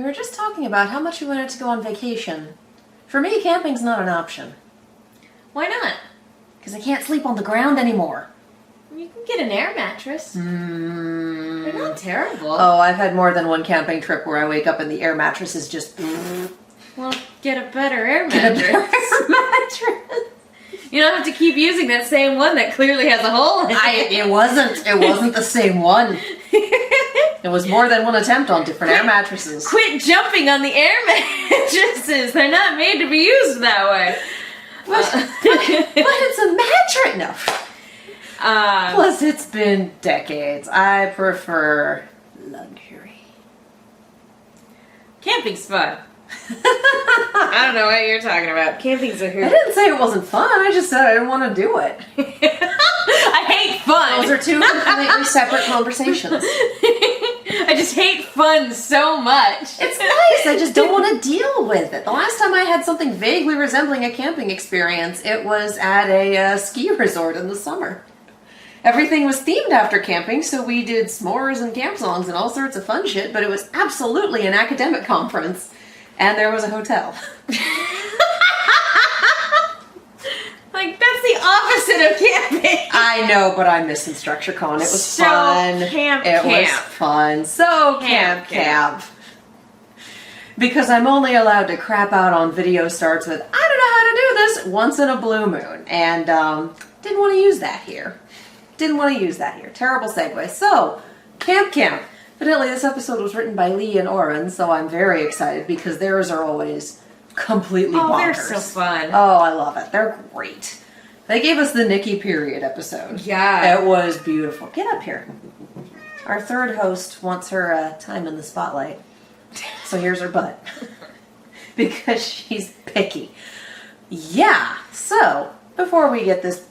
were just talking about how much we wanted to go on vacation. For me, camping's not an option. Why not? Because I can't sleep on the ground anymore. You can get an air mattress. They're not terrible. Oh, I've had more than one camping trip where I wake up and the air mattress is just... Well, get a better air mattress. You don't have to keep using that same one that clearly has a hole in it. It wasn't the same one. It was more than one attempt on different air mattresses. Quit jumping on the air mattresses. They're not made to be used that way. But it's a mattress. No. Plus, it's been decades. I prefer luxury. Camping's fun. I don't know what you're talking about. Camping's a hoot. I didn't say it wasn't fun. I just said I didn't want to do it. I hate fun. Those are two completely separate conversations. I just hate fun so much. It's nice. I just don't want to deal with it. The last time I had something vaguely resembling a camping experience, it was at a ski resort in the summer. Everything was themed after camping, so we did s'mores and camp songs and all sorts of fun shit, but it was absolutely an academic conference. And there was a hotel. Like, that's the opposite of camping. I know, but I miss Instructure Con. It was so fun. It was fun. So camp. Because I'm only allowed to crap out on video starts with, I don't know how to do this, once in a blue moon. And didn't want to use that here. Terrible segue. So, camp. Evidently, this episode was written by Lee and Oren, so I'm very excited because theirs are always completely bonkers. They're so fun. Oh, I love it. They're great. They gave us the Nikki period episode. Yeah. It was beautiful. Get up here. Our third host wants her time in the spotlight. So here's her butt. Because she's picky. Yeah. So, before we get this...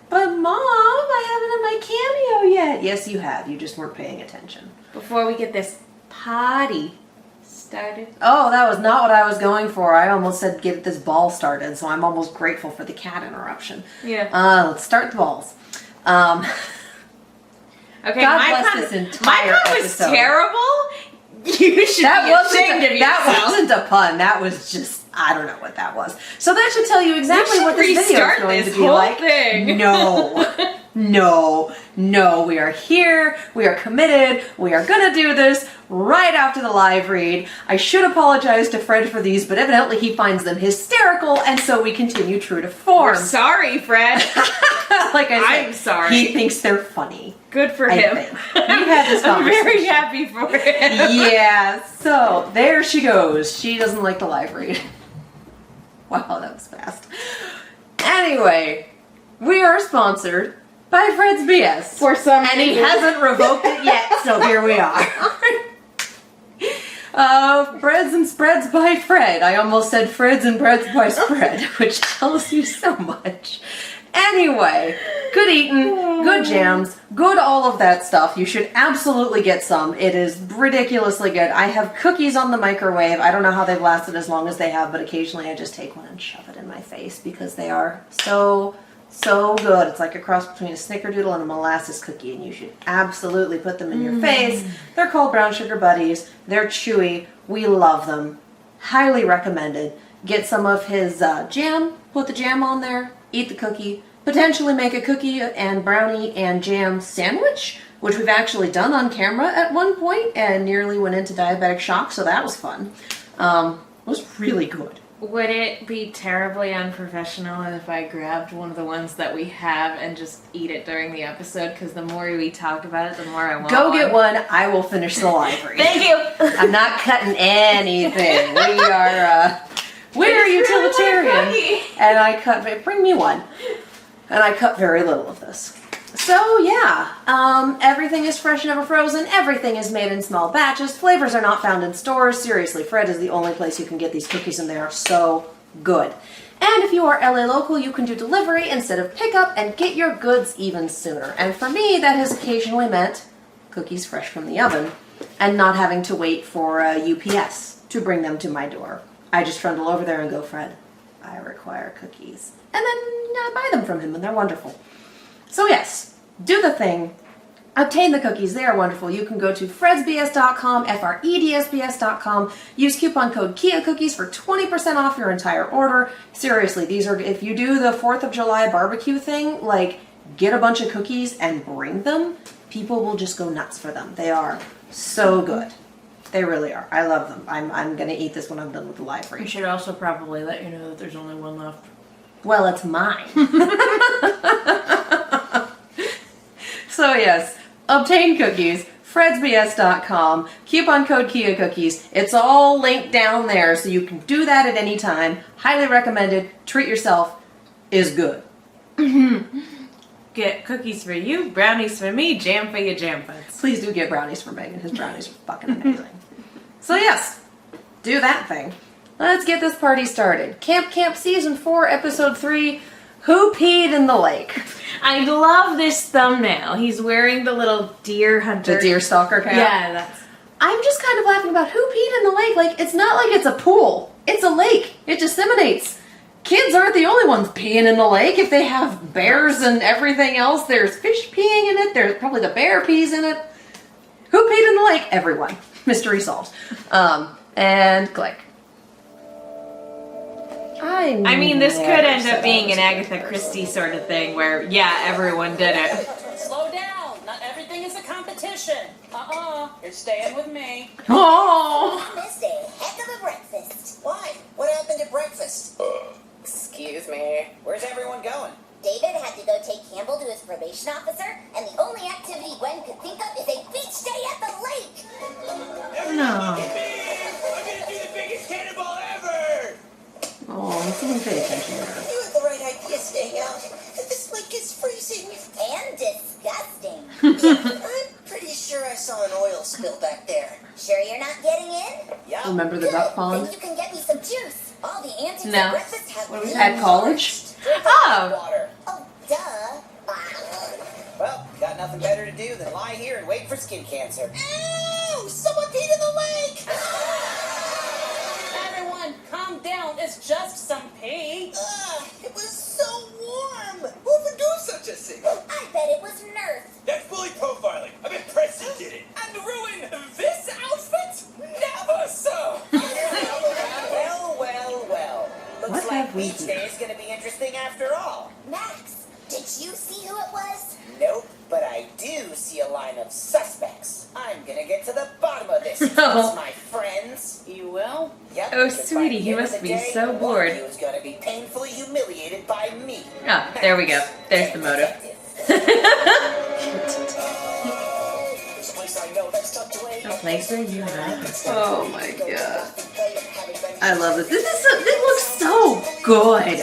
But Mom, I haven't had my cameo yet. Yes, you have. You just weren't paying attention. Before we get this party started. Oh, that was not what I was going for. I almost said get this ball started, so I'm almost grateful for the cat interruption. Yeah. Let's start the balls. Okay, God bless this entire my pun was terrible. You should be ashamed of yourself. That wasn't a pun. That was just... I don't know what that was. So that should tell you exactly what this video is going to be like. Thing. No. We are here. We are committed. We are going to do this right after the live read. I should apologize to Fred for these, but evidently he finds them hysterical, and so we continue true to form. We're sorry, Fred. Like I said, I'm sorry. He thinks they're funny. Good for him. We had this conversation. I'm very happy for him. Yeah, so there she goes. She doesn't like the live read. Wow, that was fast. Anyway, we are sponsored by Fred's BS. For some reason. And he hasn't revoked it yet, so here we are. Breads and Spreads by Fred. I almost said Freds and Breads by Spread, which tells you so much. Anyway, good eating, good jams, good all of that stuff. You should absolutely get some. It is ridiculously good. I have cookies on the microwave. I don't know how they've lasted as long as they have, but occasionally I just take one and shove it in my face because they are so good. It's like a cross between a snickerdoodle and a molasses cookie, and you should absolutely put them in your face. They're called Brown Sugar Buddies. They're chewy. We love them. Highly recommended. Get some of his jam, put the jam on there, eat the cookie, potentially make a cookie and brownie and jam sandwich, which we've actually done on camera at one point and nearly went into diabetic shock, so that was fun. It was really good. Would it be terribly unprofessional if I grabbed one of the ones that we have and just eat it during the episode? Because the more we talk about it, the more I want Go get one. I will finish the library. Thank you. I'm not cutting anything. We're utilitarian. And I cut, bring me one. And I cut very little of this. So yeah, everything is fresh, never frozen. Everything is made in small batches. Flavors are not found in stores. Seriously, Fred is the only place you can get these cookies, and they are so good. And if you are LA local, you can do delivery instead of pickup and get your goods even sooner. And for me, that has occasionally meant cookies fresh from the oven and not having to wait for UPS to bring them to my door. I just trundle over there and go, Fred, I require cookies. And then I buy them from him, and they're wonderful. So yes, do the thing. Obtain the cookies. They are wonderful. You can go to fredsbs.com, fredsbs.com. Use coupon code Kia Cookies for 20% off your entire order. Seriously, these are, if you do the 4th of July barbecue thing, like, get a bunch of cookies and bring them. People will just go nuts for them. They are so good. They really are. I love them. I'm going to eat this when I'm done with the live read. We should also probably let you know that there's only one left. Well, it's mine. So yes, obtain cookies, fredsbs.com, coupon code Kia Cookies. It's all linked down there, so you can do that at any time. Highly recommended. Treat yourself. Is good. Get cookies for you, brownies for me, jam for your jam buds. Please do get brownies for Megan. His brownies are fucking amazing. So yes, do that thing. Let's get this party started. Camp Season 4, Episode 3, Who Peed in the Lake? I love this thumbnail. He's wearing the little deer hunter. The deer stalker cap? Yeah, that's... I'm just kind of laughing about who peed in the lake. Like, it's not like it's a pool. It's a lake. It disseminates. Kids aren't the only ones peeing in the lake. If they have bears and everything else, there's fish peeing in it. There's probably the bear pees in it. Who peed in the lake? Everyone. Mystery solved. And click. I mean, this could end up being an Agatha Christie sort of thing where, yeah, everyone did it. Slow down. Not everything is a competition. You're staying with me. Oh! Missed a heck of a breakfast. Why? What happened at breakfast? Excuse me. Where's everyone going? David had to go take Campbell to his probation officer, and the only activity Gwen could think of is a beach day at the lake. No. I'm gonna do the biggest cannonball ever! Oh, someone pay attention to her. You had the right idea staying out. This lake is freezing. And disgusting. I'm pretty sure I saw an oil spill back there. Sure you're not getting in? Yeah. Remember the duck pond? Then you can get me some juice. All the answers No. at breakfast have been At college? Drink Oh. water. Oh, duh. Well, got nothing better to do than lie here and wait for skin cancer. Ow! Someone peed in the lake! Everyone, calm down. It's just some pee. It was so warm. Who would do such a thing? I bet it was Nerf. That's bully profiling. I bet Preston did it. And ruin this outfit? Never so. Well. Looks What like have we beach here? day is going to be interesting after all. Max, did you see who it was? Nope, but I do see a line of suspects. I'm gonna get to the bottom of this, No. my friends. You will? Yep. Oh, because by sweetie, the he end of must the be day, so one of bored. you is gonna be painfully humiliated by me. Ah, there we go. There's the motive. There's a place I know that's tucked away. A place where you like. Oh my god. I love this. This looks so good.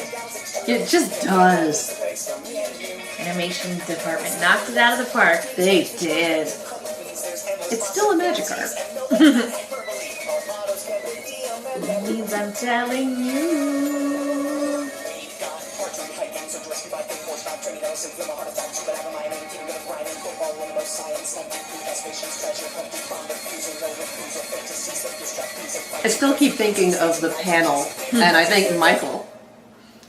It just does. Animation department knocked it out of the park. They did. It's still a Magikarp. Means I'm telling you. I still keep thinking of the panel, and I think Michael.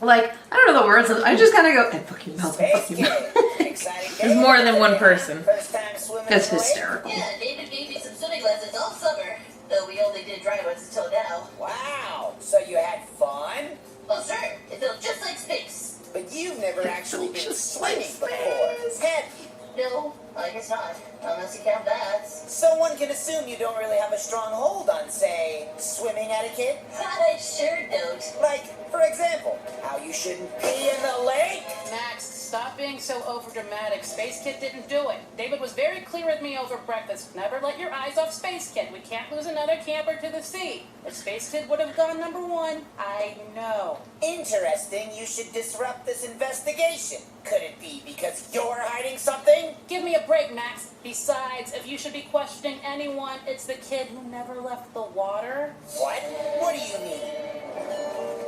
Like, I don't know the words, I just kind of go, I fucking mouth, I fucking mouth. There's more than one person. First time swimming That's in the lake? hysterical. Yeah, David gave me some swimming lessons all summer, though we only did dry ones until now. Wow, so you had fun? Well, sure, it felt just like space. But you've never actually been just like swimming before, space. have you? No, I guess not, unless you count that. So one can assume you don't really have a strong hold on, say, swimming etiquette? I sure don't. Like, for example, how you shouldn't pee in the lake? Max, stop being so overdramatic. Space Kid didn't do it. David was very clear with me over breakfast. Never let your eyes off Space Kid. We can't lose another camper to the sea. If Space Kid would have gone number one, I know. Interesting, you should disrupt this investigation. Could it be because you're hiding something? Give me a break, Max. Besides, if you should be questioning anyone, it's the kid who never left the water. What? What do you mean?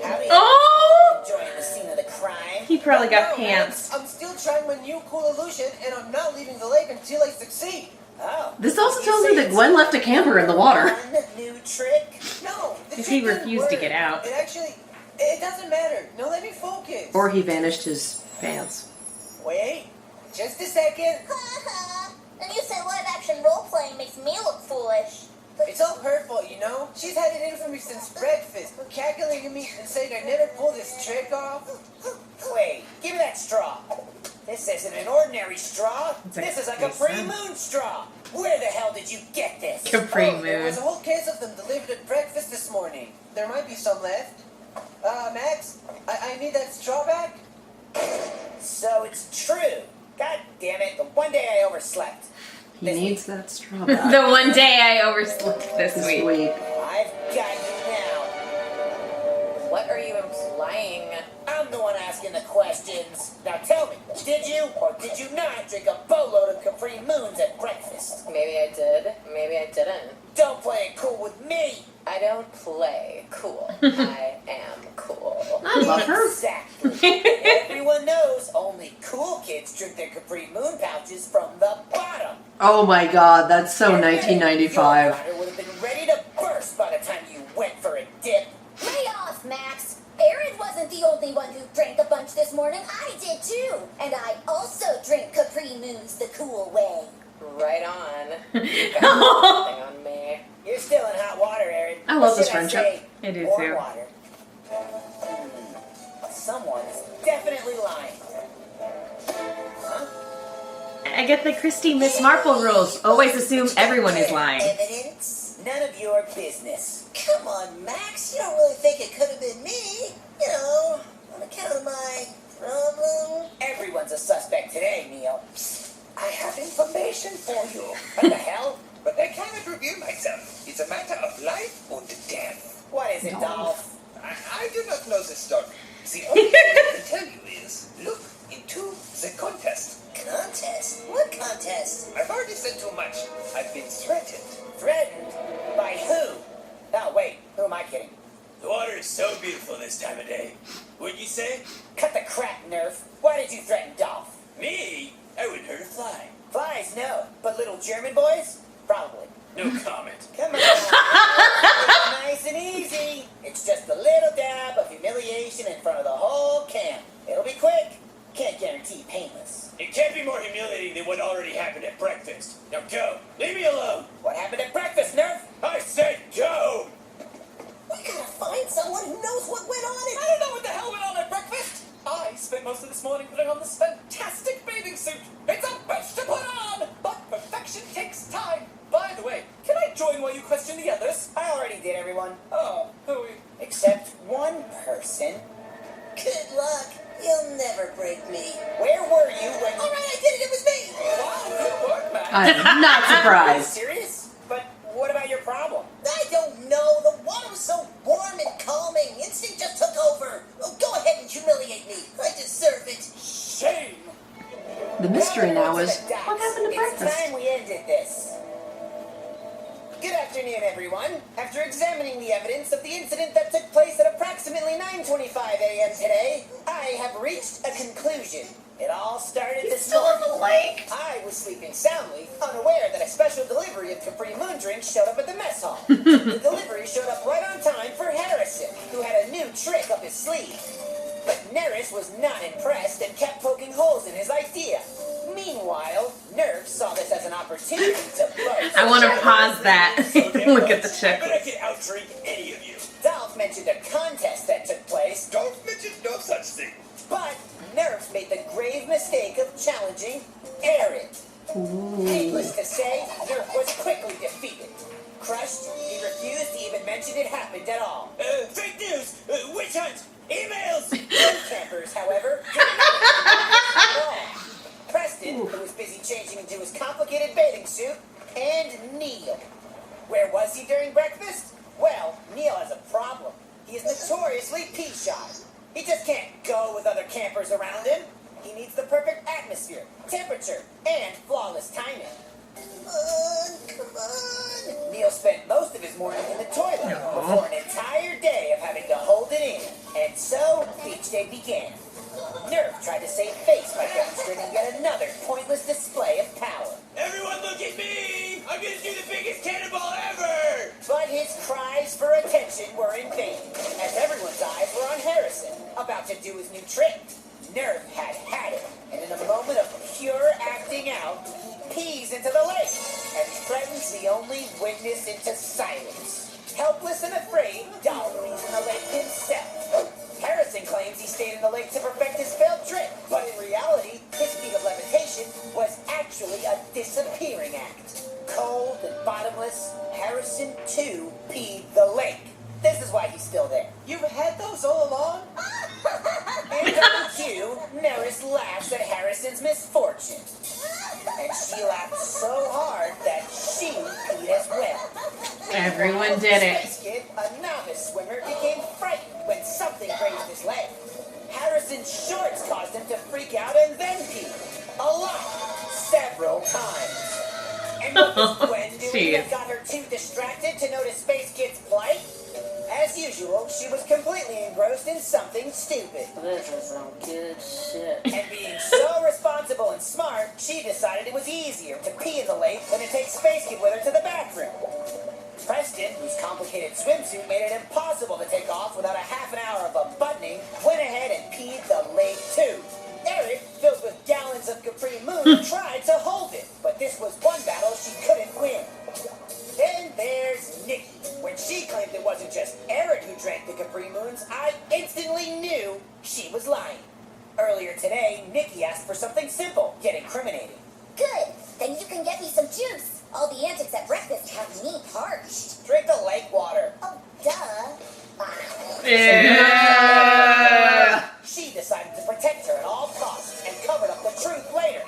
How do you Oh! enjoying the scene of the crime? He probably got No, pants. I'm still trying my new cool illusion, and I'm not leaving the lake until I succeed. Oh. This also You tells say me that it's Gwen left a camper in the water. one new trick? No, the Because trick he didn't refused to work. get out. It actually, it doesn't matter. No, let me focus. Or he vanished his pants. Wait, just a second. And you said live-action role-playing makes me look foolish. It's all her fault, you know? She's had it in for me since breakfast, cackling at me and saying I never pulled this trick off. Wait, give me that straw. This isn't an ordinary straw. This is a Capri Moon straw. Where the hell did you get this? Capri There Moon. was a whole case of them delivered at breakfast this morning. There might be some left. Max, I need that straw back. So it's true. God damn it, the one day I overslept. He needs that straw back The one day I overslept this this week. week. I've got you now. What are you implying? I'm the one asking the questions. Now tell me, did you or did you not drink a boatload of Capri Moons at breakfast? Maybe I did, maybe I didn't. Don't play it cool with me. I don't play cool. I am cool. I love her. Exactly. Everyone knows only cool kids drink their Capri Moon pouches from the bottom. Oh my god, that's so Your 1995. bladder would have been ready to burst by the time you went for a dip. Lay off, Max. Aaron wasn't the only one who drank a bunch this morning. I did too. And I also drink Capri Moons the cool way. Right on. You got nothing on me. You're still in hot water, Aaron. I love Or this should friendship. say, I do warm too. water. Someone's definitely lying. I get the Christy Miss Marple rules. Always assume everyone is lying. Evidence? None of your business. Come on, Max. You don't really think it could have been me? You know, on account of my problem. Everyone's a suspect today, Neil. I have information for you. What the hell? But I cannot reveal myself. It's a matter of life or death. What is it, Dolph? I do not know the story. The only thing I can tell you is look into the contest. Contest? What contest? I've already said too much. I've been threatened. Threatened? By who? Oh, wait. Who am I kidding? The water is so beautiful this time of day. Wouldn't you say? Cut the crap, Nerf. Why did you threaten Dolph? Me? I wouldn't hurt a fly. Flies, no. But little German boys? Probably. No comment. Come on. Nice and easy. It's just a little dab of humiliation in front of the whole camp. It'll be quick. Can't guarantee painless. It can't be more humiliating than what already happened at breakfast. Now go. Leave me alone. What happened at breakfast, Nerf? I said go. We gotta find someone who knows what went on I don't know what the hell went on at breakfast. I spent most of this morning putting on this fantastic bathing suit. It's a bitch to put on, but perfection takes time. By the way, can I join while you question the others? I already did, everyone. Oh, who are we? Except one person. Good luck. You'll never break me. Where were you when... All right, I did it. It was me. Wow, good work, Matt. I'm not Are you surprised. serious? But what about your problem? I don't know. The water was so warm and calming. Instinct just took over. Oh, go ahead and humiliate me. I deserve it. Shame. The mystery now is, To the docks. what happened to It's breakfast? time we ended this. Good afternoon, everyone. After examining the evidence of the incident that took place at approximately 9:25 a.m. today, I have reached a conclusion. It all started this morning. I was sleeping soundly, unaware that a special delivery of Capri Moon drinks showed up at the mess hall. The delivery showed up right on time for Harrison, who had a new trick up his sleeve. But Neris was not impressed and kept poking holes in his idea. Meanwhile, Nerf saw this as an opportunity to boast. I want to pause that. Look at the I bet I checklist. can outdrink any of you. Dolph mentioned a contest that took place, Don't mention no such thing. but Nerf made the grave mistake of challenging Aaron. Needless to say, Nerf was quickly defeated. Crushed, he refused to even mention it happened at all. Fake news. Witch hunt. Emails. Some campers, however, didn't know at all. Preston, who was busy changing into his complicated bathing suit, and Neil. Where was he during breakfast? Well, Neil has a problem. He is notoriously pea-shy. He just can't go with other campers around him. He needs the perfect atmosphere, temperature, and flawless timing. Come on. Neil spent most of his morning in the toilet before an entire day of having to hold it in. And so, beach day began. Nerf tried to save face by demonstrating yet another pointless display of power. Everyone look at me. I'm going to do the biggest cannonball ever. But his cries for attention were in vain, as everyone's eyes were on Harrison, about to do his new trick. Nerf had it, and in a moment of pure acting out, he pees into the to silence. Helpless and afraid, Dolly's in the lake himself. Harrison claims he stayed in the lake to perfect his failed trick, but in reality, his feat of levitation was actually a disappearing act. Cold and bottomless, Harrison too peed the lake. This is why he's still there. You've had those all along? And Q, Neris laughs at Harrison's misfortune. And she laughed so hard that she peed as well. Everyone did it. Space Kid, a novice swimmer, became frightened when something grazed his leg. Harrison's shorts caused him to freak out and then pee. A lot. Several times. And what was Gwen doing that got her too distracted to notice Space Kid's plight? As usual, she was completely engrossed in something stupid. This is some good shit. And being so responsible and smart, she decided it was easier to pee in the lake than to take Space Kid with her to the bathroom. Preston, whose complicated swimsuit made it impossible to take off without a half an hour of unbuttoning, went ahead and peed the lake too. Eric, filled with gallons of Capri Moon, tried to hold it, but this was one battle she couldn't win. Then there's Nikki. When she claimed it wasn't just Eric who drank the Capri Moons, I instantly knew she was lying. Earlier today, Nikki asked for something simple, yet incriminating. Good. Then you can get me some juice. All the antics at breakfast have me parched. Drink the lake water. Oh, duh. She decided to protect her at all costs and covered up the truth later.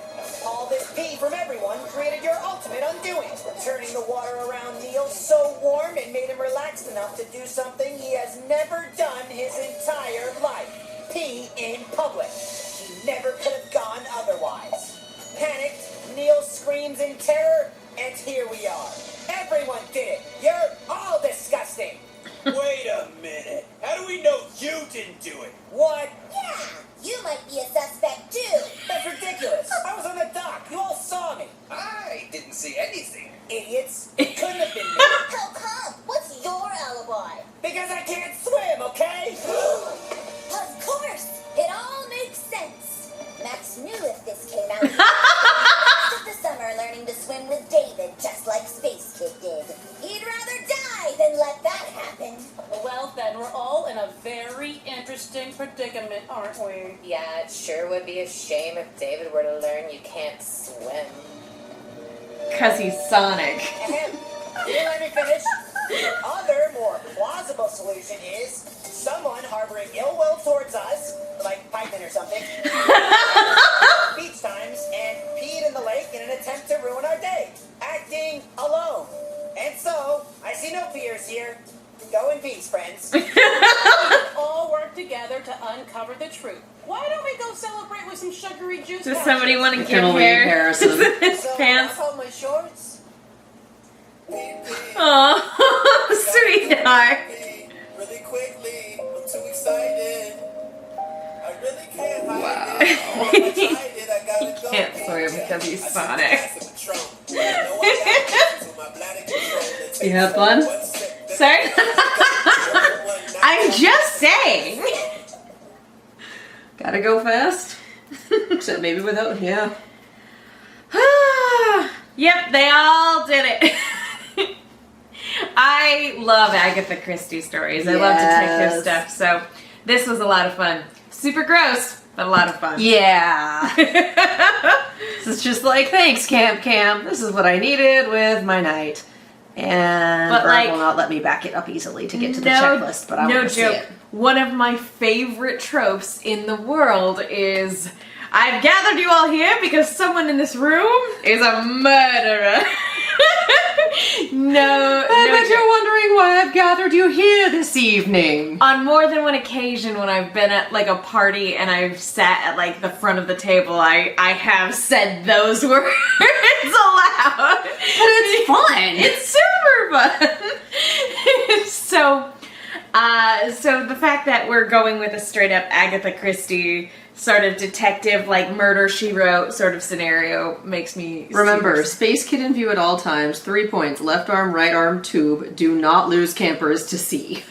All this pee from everyone created your ultimate undoing, turning the water around Neil so warm it made him relaxed enough to do something he has never done his entire life. Pee in public. He never could have gone otherwise. Panicked, Neil screams in terror, and here we are. Everyone did it. You're all disgusting. Wait a minute. How do we know you didn't do it? What? Yeah, you might be a suspect too. That's ridiculous. I was on the dock. You all saw me. I didn't see anything. Idiots. It couldn't have been me. How come? What's your alibi? Because I can't swim, okay? Of course, it all makes sense. Max knew if this came out, he'd spend the summer learning to swim with David, just like Space Kid did. He'd rather die than let that happen. Well, then we're all in a very interesting predicament, aren't we? Yeah, it sure would be a shame if David were to learn you can't swim. Because he's Sonic. Ahem. You let me finish. The other, more plausible solution is someone harboring ill will towards us, like Python or something, beach times, and peed in the lake in an attempt to ruin our day, acting alone. And so, I see no peers here. Go in peace, friends. We can all work together to uncover the truth. Why don't we go celebrate with some sugary juice? Does somebody want to give Can we, Harrison? his So, pants? off on my shorts. Oh, sweetheart. Really quickly. I'm too excited. I really can't hide it. He I tried it. I gotta go. can't swim because he's Sonic. You have fun? Sorry? I'm just saying. Gotta go fast? Except maybe without, yeah. Yep, they all did it. I love Agatha Christie stories. I love detective stuff, so this was a lot of fun. Super gross, but a lot of fun. Yeah. This is just like, thanks, Camp. This is what I needed with my night. And But, Bert like, will not let me back it up easily to get to the checklist, but I no want to see joke. it. One of my favorite tropes in the world is, I've gathered you all here because someone in this room is a murderer. No, I bet joke. you're wondering why I've gathered you here this evening. On more than one occasion when I've been at like a party and I've sat at like the front of the table, I have said those words aloud. But it's fun. It's super fun. So the fact that we're going with a straight up Agatha Christie sort of detective, like Murder, She Wrote sort of scenario makes me Remember, super- Space Kid in view at all times, 3 points, left arm, right arm, tube, do not lose campers to sea. Who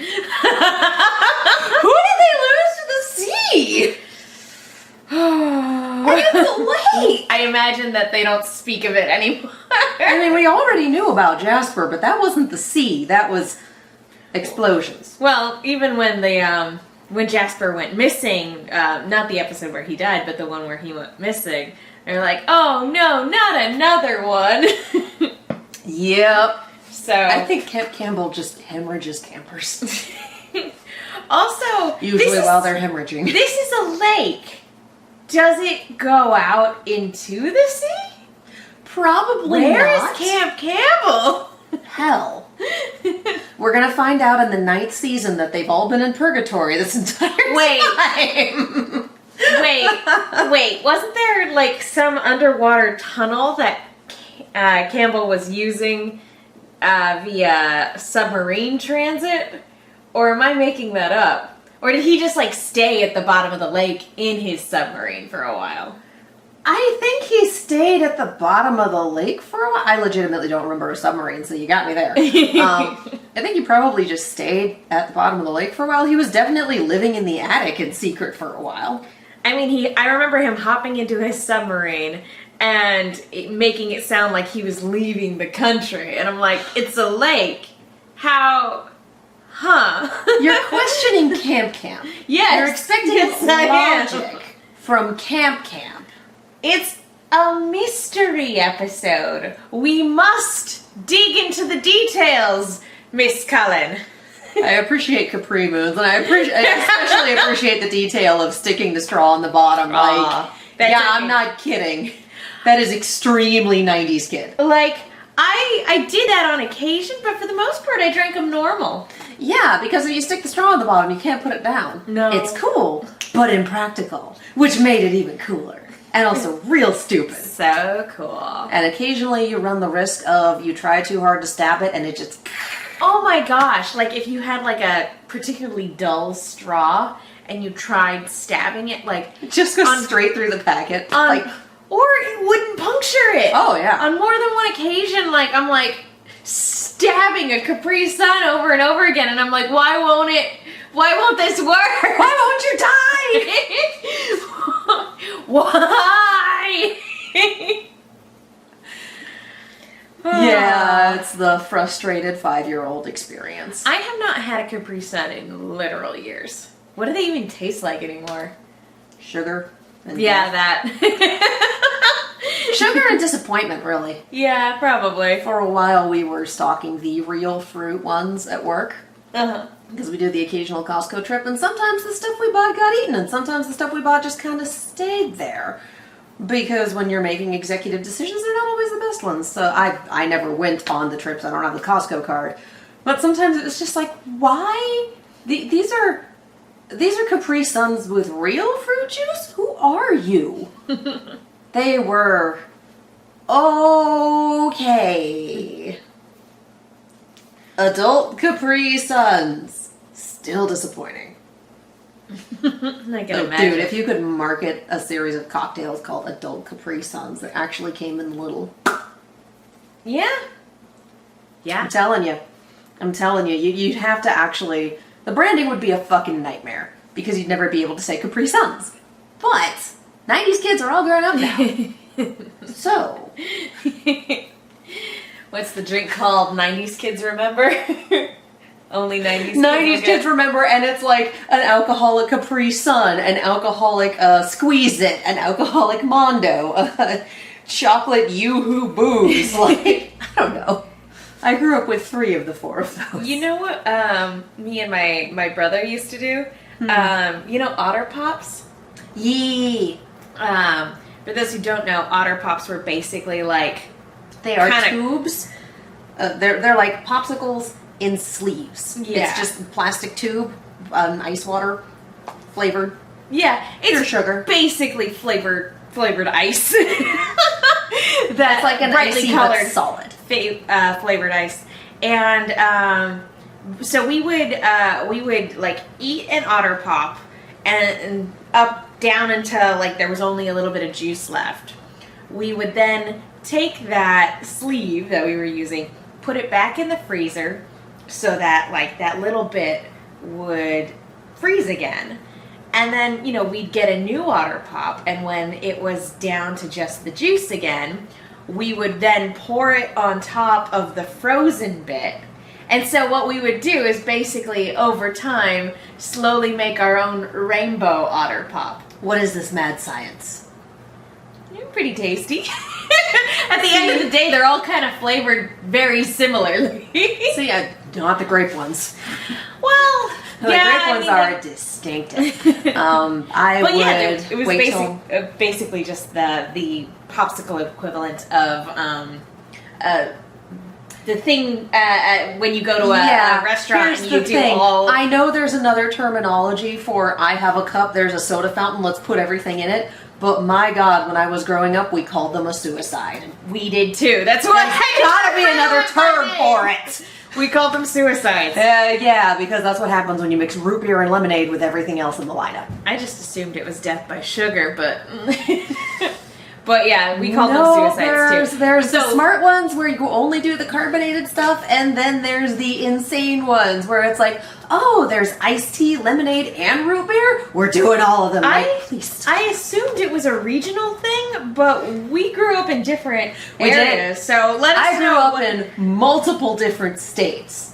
did they lose to the sea? It's a lake! I imagine that they don't speak of it anymore. I mean, we already knew about Jasper, but that wasn't the sea. That was explosions. Well, even when Jasper went missing, not the episode where he died, but the one where he went missing, they're like, oh no, not another one. Yep. So I think Camp Campbell just hemorrhages campers. also, Usually while they're hemorrhaging. this is a lake. Does it go out into the sea? Probably Where not. is Camp Campbell? Hell. We're gonna find out in the 9th season that they've all been in purgatory this entire time. Wait, wasn't there like some underwater tunnel that Campbell was using via submarine transit? Or am I making that up? Or did he just like stay at the bottom of the lake in his submarine for a while? I think he stayed at the bottom of the lake for a while. I legitimately don't remember a submarine, so you got me there. I think he probably just stayed at the bottom of the lake for a while. He was definitely living in the attic in secret for a while. I mean, I remember him hopping into his submarine and making it sound like he was leaving the country. And I'm like, it's a lake. How? Huh? You're questioning Camp Camp. Yes. You're expecting Yes, I am. logic from Camp Camp. It's a mystery episode. We must dig into the details, Miss Cullen. I appreciate Capri moons, and I especially appreciate the detail of sticking the straw in the bottom. I'm not kidding. That is extremely 90s kid. Like, I did that on occasion, but for the most part, I drank them normal. Yeah, because if you stick the straw in the bottom, you can't put it down. No. It's cool, but impractical, which made it even cooler. And also real stupid. So cool. And occasionally you run the risk of you try too hard to stab it and it just... Oh my gosh, like if you had like a particularly dull straw and you tried stabbing it, like... It just goes straight through the packet. Or it wouldn't puncture it. Oh, yeah. On more than one occasion, like, I'm like stabbing a Capri Sun over and over again, and I'm like, why won't this work? Why won't you die? Why? Yeah, it's the frustrated 5-year-old experience. I have not had a Capri Sun in literal years. What do they even taste like anymore? Sugar. And That. Sugar and disappointment, really. Yeah, probably. For a while we were stocking the real fruit ones at work. Uh-huh. Because we did the occasional Costco trip, and sometimes the stuff we bought got eaten, and sometimes the stuff we bought just kind of stayed there. Because when you're making executive decisions, they're not always the best ones. So I never went on the trips. I don't have the Costco card. But sometimes it's just like, why? These are Capri Suns with real fruit juice? Who are you? They were okay. Adult Capri Suns. Still disappointing. I can imagine. Dude, if you could market a series of cocktails called Adult Capri Suns that actually came in little. Yeah. I'm telling you. You'd have to actually... The branding would be a fucking nightmare because you'd never be able to say Capri Suns. But 90s kids are all grown up now. So... What's the drink called? 90s kids remember? Only 90s kids remember, and it's like an alcoholic Capri Sun, an alcoholic Squeeze It, an alcoholic Mondo, chocolate Yoo-Hoo Booze. Like, I don't know. I grew up with 3 of the 4 of those. You know what me and my brother used to do? You know Otter Pops? Yee. For those who don't know, Otter Pops were basically like... They are tubes. They're like popsicles in sleeves. Yeah. It's just a plastic tube, ice water flavored. Yeah, it's pure sugar. Basically flavored ice. That's like an brightly icy colored but solid. Flavored ice. And so we would like eat an Otter Pop and up down until like there was only a little bit of juice left. We would then take that sleeve that we were using, put it back in the freezer so that like that little bit would freeze again. And then, you know, we'd get a new Otter Pop, and when it was down to just the juice again, we would then pour it on top of the frozen bit. And so what we would do is basically, over time, slowly make our own rainbow Otter Pop. What is this mad science? Pretty tasty. At the end of the day, they're all kind of flavored very similarly. See, not the grape ones. Well, The grape ones are distinctive. It was basically just the popsicle equivalent of the thing when you go to a restaurant and you do all. I know there's another terminology for I have a cup, there's a soda fountain, let's put everything in it. But my God, when I was growing up, we called them a suicide. We did too. That's why There's gotta be another term for it. We called them suicides. Yeah, because that's what happens when you mix root beer and lemonade with everything else in the lineup. I just assumed it was death by sugar, but but yeah, we called them suicides too. There's the smart ones where you only do the carbonated stuff, and then there's the insane ones where it's like, oh, there's iced tea, lemonade, and root beer. We're doing all of them. I assumed it was a regional thing, but we grew up in different areas. So let us know. I grew up in multiple different states.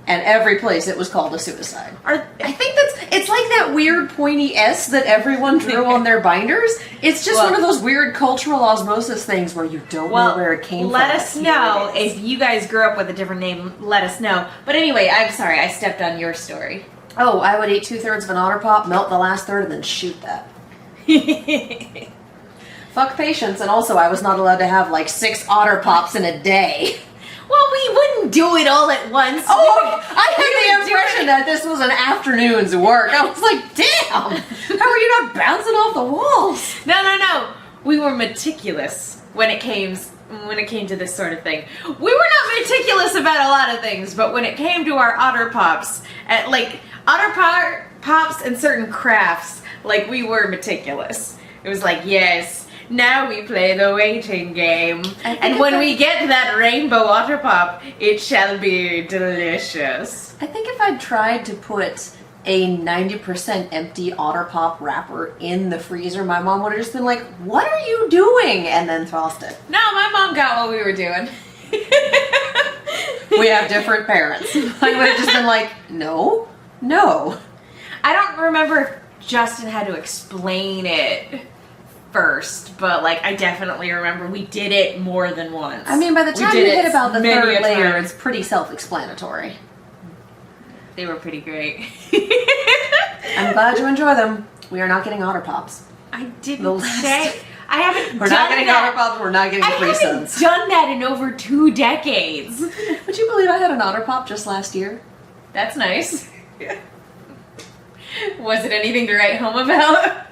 And every place it was called a suicide. I think it's like that weird pointy S that everyone drew on their binders. It's just one of those weird cultural osmosis things where you don't know where it came from. Let us know if you guys grew up with a different name. Let us know. But anyway, I'm sorry, I stepped on your story. Oh, I would eat 2/3 of an Otter Pop, melt the last third, and then shoot that. Fuck patience, and also I was not allowed to have like 6 Otter Pops in a day. Well, we wouldn't do it all at once. Oh, I had the impression that this was an afternoon's work. I was like, damn, how are you not bouncing off the walls? No. We were meticulous when it came to this sort of thing. We were not meticulous about a lot of things, but when it came to our Otter Pops, Pops and certain crafts, like, we were meticulous. It was like, yes. Now we play the waiting game. And when we get that rainbow Otter Pop, it shall be delicious. I think if I'd tried to put a 90% empty Otter Pop wrapper in the freezer, my mom would have just been like, what are you doing? And then tossed it. No, my mom got what we were doing. We have different parents. I would have just been like, no. I don't remember if Justin had to explain it first, but like I definitely remember we did it more than once. I mean, by the time you hit about the third layer, it's pretty self-explanatory. They were pretty great. I'm glad you enjoy them. We are not getting Otter Pops. I didn't say. I haven't. We're not getting Otter Pops. We're not getting Capri Suns. I haven't done that in over 2 decades. Would you believe I had an Otter Pop just last year? That's nice. Was it anything to write home about?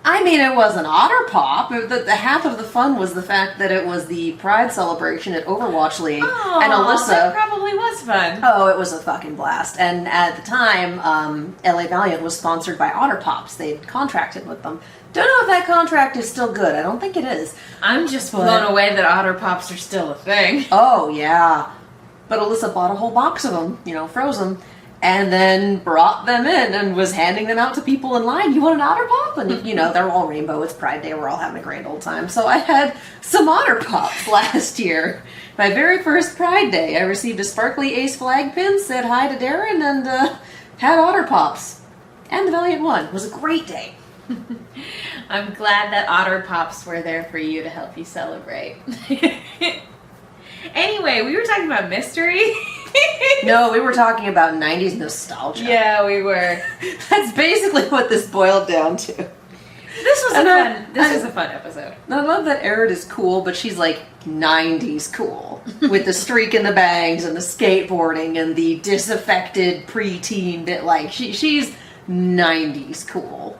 I mean, it was an Otter Pop. The half of the fun was the fact that it was the Pride celebration at Overwatch League. Oh, and Alyssa... that probably was fun. Oh, it was a fucking blast. And at the time, LA Valiant was sponsored by Otter Pops. They'd contracted with them. Don't know if that contract is still good. I don't think it is. I'm just blown away that Otter Pops are still a thing. Oh, yeah. But Alyssa bought a whole box of them, froze them. And then brought them in and was handing them out to people in line. You want an Otter Pop? And, they're all rainbow. It's Pride Day. We're all having a grand old time. So I had some Otter Pops last year. My very first Pride Day. I received a sparkly Ace flag pin, said hi to Darren, and had Otter Pops. And the Valiant won. It was a great day. I'm glad that Otter Pops were there for you to help you celebrate. Anyway, we were talking about mystery. No, we were talking about 90s nostalgia. Yeah, we were. That's basically what this boiled down to. This was a fun episode. I love that Erin is cool, but she's like 90s cool. With the streak in the bangs and the skateboarding and the disaffected preteen bit. Like, she's 90s cool.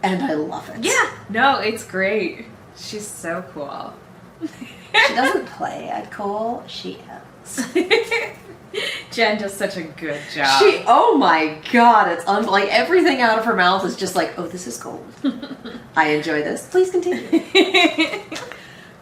And I love it. Yeah. No, it's great. She's so cool. She doesn't play at cool. She is. Jen does such a good job. Oh my god, it's like everything out of her mouth is just like, oh, this is cool. I enjoy this. Please continue.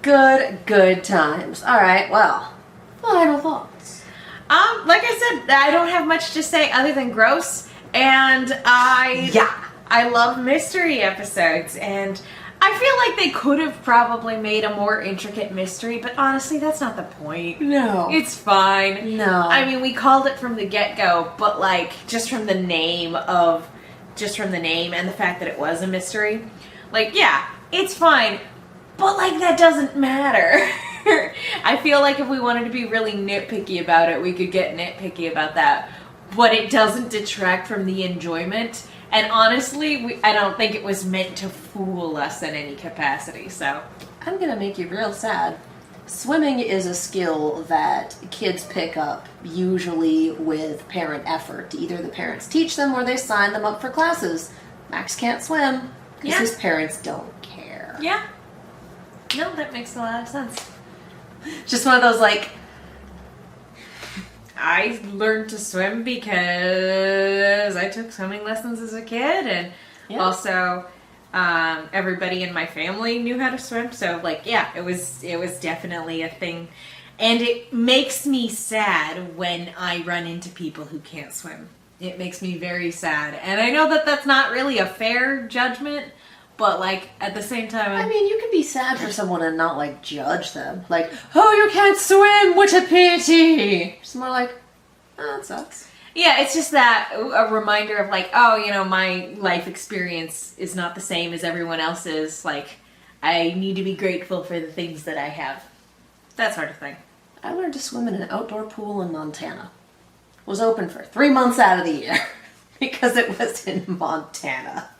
Good times. All right, well, final thoughts. Like I said, I don't have much to say other than gross, and Yeah. I love mystery episodes, and I feel like they could have probably made a more intricate mystery, but honestly, that's not the point. No. It's fine. No. I mean, we called it from the get-go, but like, just from the name and the fact that it was a mystery, like, yeah, it's fine, but like, that doesn't matter. I feel like if we wanted to be really nitpicky about it, we could get nitpicky about that, but it doesn't detract from the enjoyment. And honestly, I don't think it was meant to fool us in any capacity, so. I'm gonna make you real sad. Swimming is a skill that kids pick up, usually with parent effort. Either the parents teach them or they sign them up for classes. Max can't swim because his parents don't care. Yeah. No, that makes a lot of sense. Just one of those, like, I learned to swim because I took swimming lessons as a kid, and also everybody in my family knew how to swim. So, like, yeah, it was definitely a thing, and it makes me sad when I run into people who can't swim. It makes me very sad, and I know that that's not really a fair judgment. But, like, at the same time... I mean, you can be sad for someone and not, like, judge them. Like, oh, you can't swim, what a pity! It's more like, oh, that sucks. Yeah, it's just that, a reminder of, like, oh, you know, my life experience is not the same as everyone else's. Like, I need to be grateful for the things that I have. That sort of thing. I learned to swim in an outdoor pool in Montana. It was open for 3 months out of the year. Because it was in Montana.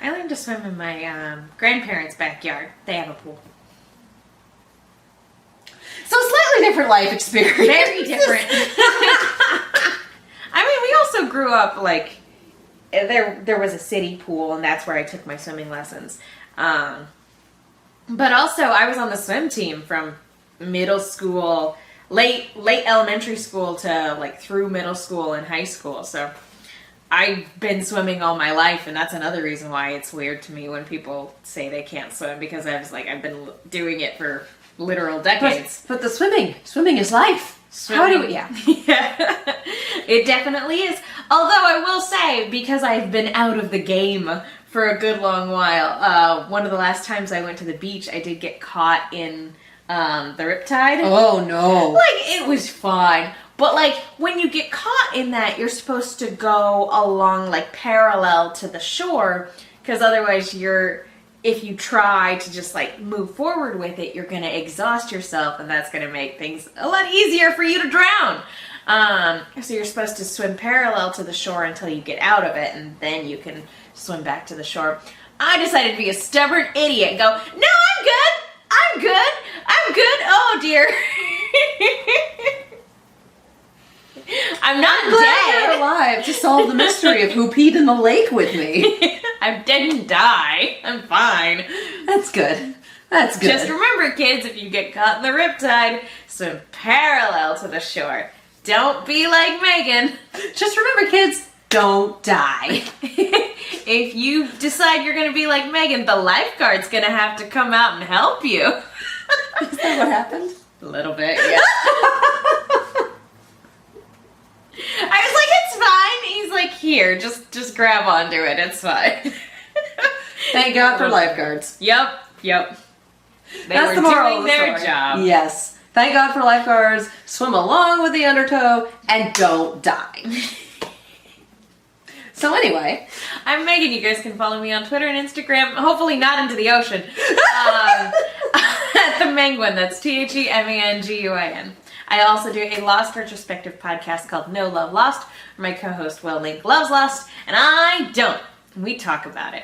I learned to swim in my grandparents' backyard. They have a pool. So slightly different life experience. Very different. I mean, we also grew up, like, there was a city pool, and that's where I took my swimming lessons. But also, I was on the swim team from middle school, late elementary school to, like, through middle school and high school, so... I've been swimming all my life, and that's another reason why it's weird to me when people say they can't swim, because I've been doing it for literal decades. But the swimming is life. Yeah. It definitely is. Although I will say, because I've been out of the game for a good long while, one of the last times I went to the beach, I did get caught in the riptide. Oh no. Like, it was fine. But, like, when you get caught in that, you're supposed to go along, like, parallel to the shore, because otherwise if you try to just, like, move forward with it, you're going to exhaust yourself, and that's going to make things a lot easier for you to drown. So you're supposed to swim parallel to the shore until you get out of it, and then you can swim back to the shore. I decided to be a stubborn idiot and go, no, I'm good, oh dear. I'm not glad dead. you're alive to solve the mystery of who peed in the lake with me. I didn't die. I'm fine. That's good. That's good. Just remember, kids, if you get caught in the riptide, swim parallel to the shore. Don't be like Megan. Just remember, kids, don't die. If you decide you're going to be like Megan, the lifeguard's going to have to come out and help you. Is that what happened? A little bit, yeah. I was like, it's fine. He's like, here, just grab onto it. It's fine. Thank God for lifeguards. Yep. They That's were the moral doing of the their story. job. Yes. Thank God for lifeguards. Swim along with the undertow and don't die. So anyway, I'm Megan. You guys can follow me on Twitter and Instagram. Hopefully not into the ocean. At the Menguin. That's TheManguin. I also do a Lost retrospective podcast called No Love Lost, where my co-host Will Link loves Lost, and I don't. We talk about it.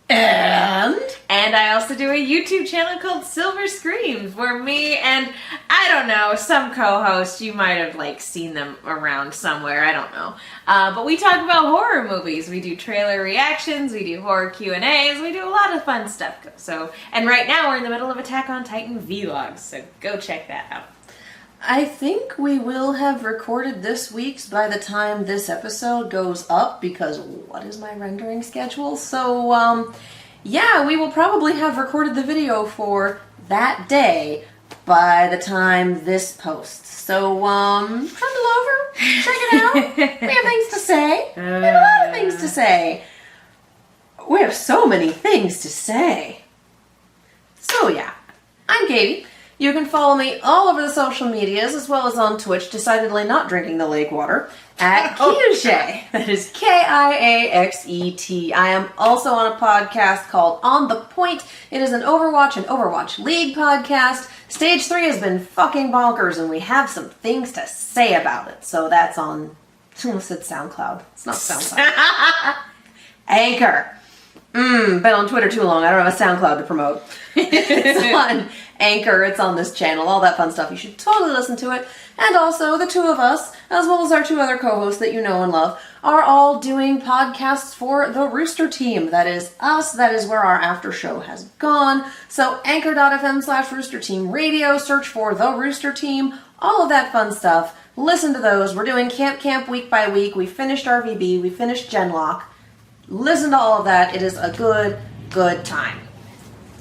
And I also do a YouTube channel called Silver Screams, where me and, I don't know, some co-hosts, you might have, like, seen them around somewhere, I don't know. But we talk about horror movies. We do trailer reactions, we do horror Q&As, we do a lot of fun stuff. So, and right now we're in the middle of Attack on Titan vlogs, so go check that out. I think we will have recorded this week's by the time this episode goes up, because what is my rendering schedule? So, yeah, we will probably have recorded the video for that day, by the time this posts. So, trundle over, check it out. We have things to say. We have a lot of things to say. We have so many things to say. So yeah, I'm Katie. You can follow me all over the social medias as well as on Twitch, decidedly not drinking the lake water, at Kiaxet. That is Kiaxet. I am also on a podcast called On the Point. It is an Overwatch and Overwatch League podcast. Stage 3 has been fucking bonkers and we have some things to say about it. So that's on, I almost said SoundCloud. It's not SoundCloud. Anchor. Been on Twitter too long. I don't have a SoundCloud to promote. It's on Anchor. It's on this channel. All that fun stuff. You should totally listen to it. And also, the two of us, as well as our two other co-hosts that you know and love, are all doing podcasts for the Rooster Team. That is us. That is where our after show has gone. So, anchor.fm/Rooster Team Radio. Search for the Rooster Team. All of that fun stuff. Listen to those. We're doing Camp week by week. We finished RVB. We finished Genlock. Listen to all of that. It is a good time.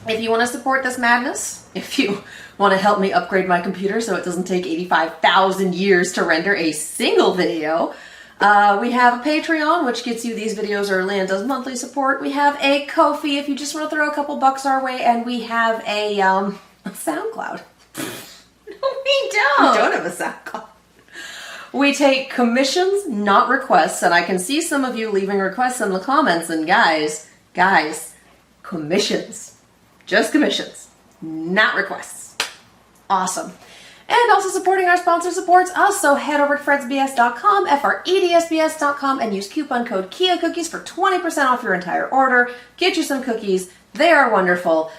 If you want to support this madness, if you want to help me upgrade my computer so it doesn't take 85,000 years to render a single video, we have a Patreon, which gets you these videos early and does monthly support. We have a Ko-fi if you just want to throw a couple bucks our way, and we have a SoundCloud. No, we don't. We don't have a SoundCloud. We take commissions, not requests, and I can see some of you leaving requests in the comments, and guys, commissions. Just commissions, not requests. Awesome. And also supporting our sponsor supports us, so head over to fredsbs.com, fredsbs.com, and use coupon code KIACookies for 20% off your entire order. Get you some cookies. They are wonderful.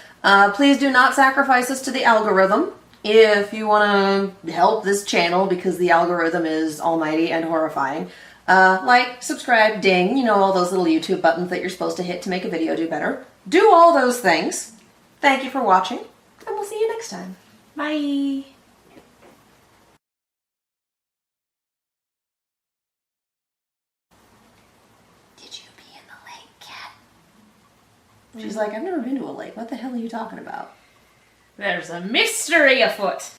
Please do not sacrifice us to the algorithm. If you want to help this channel because the algorithm is almighty and horrifying, like, subscribe, ding, you know, all those little YouTube buttons that you're supposed to hit to make a video do better. Do all those things. Thank you for watching, and we'll see you next time. Bye. Did you pee in the lake, Cat? She's like, I've never been to a lake. What the hell are you talking about? There's a mystery afoot.